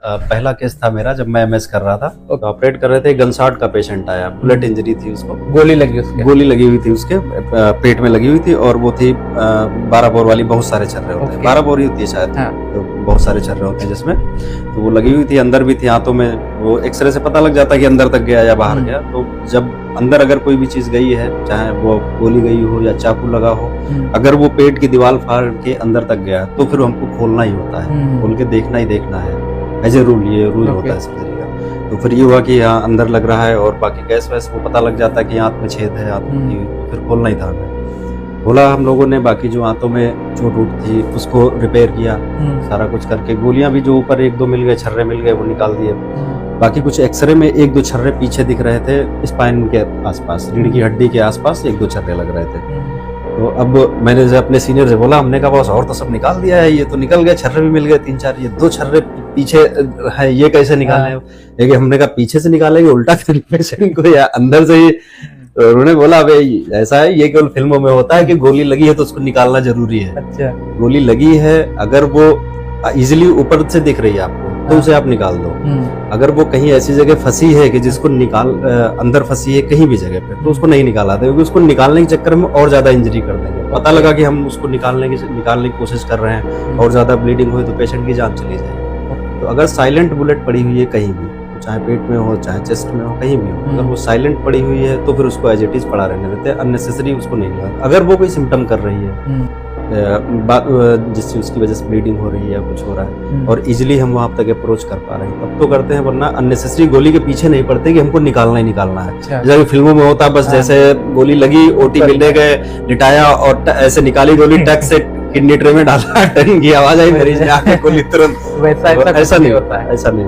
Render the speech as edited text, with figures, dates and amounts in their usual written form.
पहला केस था मेरा जब मैं एमएस कर रहा था। तो ऑपरेट कर रहे थे, गन शॉट का पेशेंट आया, बुलेट इंजरी थी उसको, गोली लगी उसके? गोली लगी हुई थी उसके पेट में लगी हुई थी, और वो थी 12 बोर वाली, बहुत सारे छर्रे होते हैं, 12 बोर ही होती है शायद। हाँ। तो बहुत सारे छर्रे होते हैं जिसमें, तो वो लगी हुई थी, अंदर भी थी हाथों में। वो एक्सरे से पता लग जाता है कि अंदर तक गया या बाहर गया। तो जब अंदर अगर कोई भी चीज गई है, चाहे वो गोली गई हो या चाकू लगा हो, अगर वो पेट की दीवार फाड़ के अंदर तक गया तो फिर हमको खोलना ही होता है, खोल के देखना ही देखना है, एज ए रूल, ये रूल होता है सर्जरी का। तो फिर ये हुआ कि यहाँ अंदर लग रहा है और बाकी गैस वैस वो पता लग जाता है कि आंत में छेद है, आंत में तो फिर खोलना ही था हमें। खोला हम लोगों ने, बाकी जो आंतों में चोट उठ थी उसको रिपेयर किया, सारा कुछ करके। गोलियां भी जो ऊपर 1-2 मिल गए, छर्रे मिल गए, वो निकाल दिए। बाकी कुछ एक्सरे में 1-2 छर्रे पीछे दिख रहे थे, स्पाइन के आसपास, रीढ़ की हड्डी के आसपास 1-2 छर्रे लग रहे थे। तो अब मैंने जो अपने सीनियर से बोला, हमने कहा बॉस और तो सब निकाल दिया है, ये तो निकल गया, छर्रे भी मिल गए 3-4, ये 2 छर्रे पीछे है, ये कैसे निकाले? लेकिन हमने कहा पीछे से निकालेंगे उल्टा पेशेंट को या अंदर से ही? तो उन्होंने बोला भाई ऐसा है, ये केवल फिल्मों में होता है कि गोली लगी है तो उसको निकालना जरूरी है। अच्छा। गोली लगी है, अगर वो इजिली ऊपर से दिख रही है आपको तो उसे आप निकाल दो। अगर वो कहीं ऐसी जगह फंसी है कि जिसको अंदर फंसी है कहीं भी जगह पे, तो उसको नहीं निकाला था, क्योंकि उसको निकालने के चक्कर में और ज्यादा इंजरी कर देंगे। पता लगा कि हम उसको निकालने की कोशिश कर रहे हैं और ज्यादा ब्लीडिंग हुई तो पेशेंट की जान चली जाएगी। तो अगर साइलेंट बुलेट पड़ी हुई है कहीं भी, चाहे पेट में हो, चाहे चेस्ट में हो, कहीं भी हो, अगर वो साइलेंट पड़ी हुई है तो फिर उसको एज इट इज पड़ा रहने देते हैं, अननेसेसरी उसको नहीं लगाते। अगर वो कोई सिम्टम कर रही है जिससे उसकी वजह से ब्लीडिंग हो रही है या कुछ हो रहा है और इजीली हम वहां तक अप्रोच कर पा रहे हैं, तब तो करते हैं, वरना अननेसेसरी गोली के पीछे नहीं पड़ते कि हमको निकालना ही निकालना है। जैसे फिल्मों में होता है, बस जैसे गोली लगी, ओटी मिलने गए, लिटाया और ऐसे निकाली गोली, टक से किडनी ट्रे में डाला, टन की आवाज आई, मरीज ने आके गोली तुरंत, वैसा ऐसा नहीं होता है, ऐसा नहीं।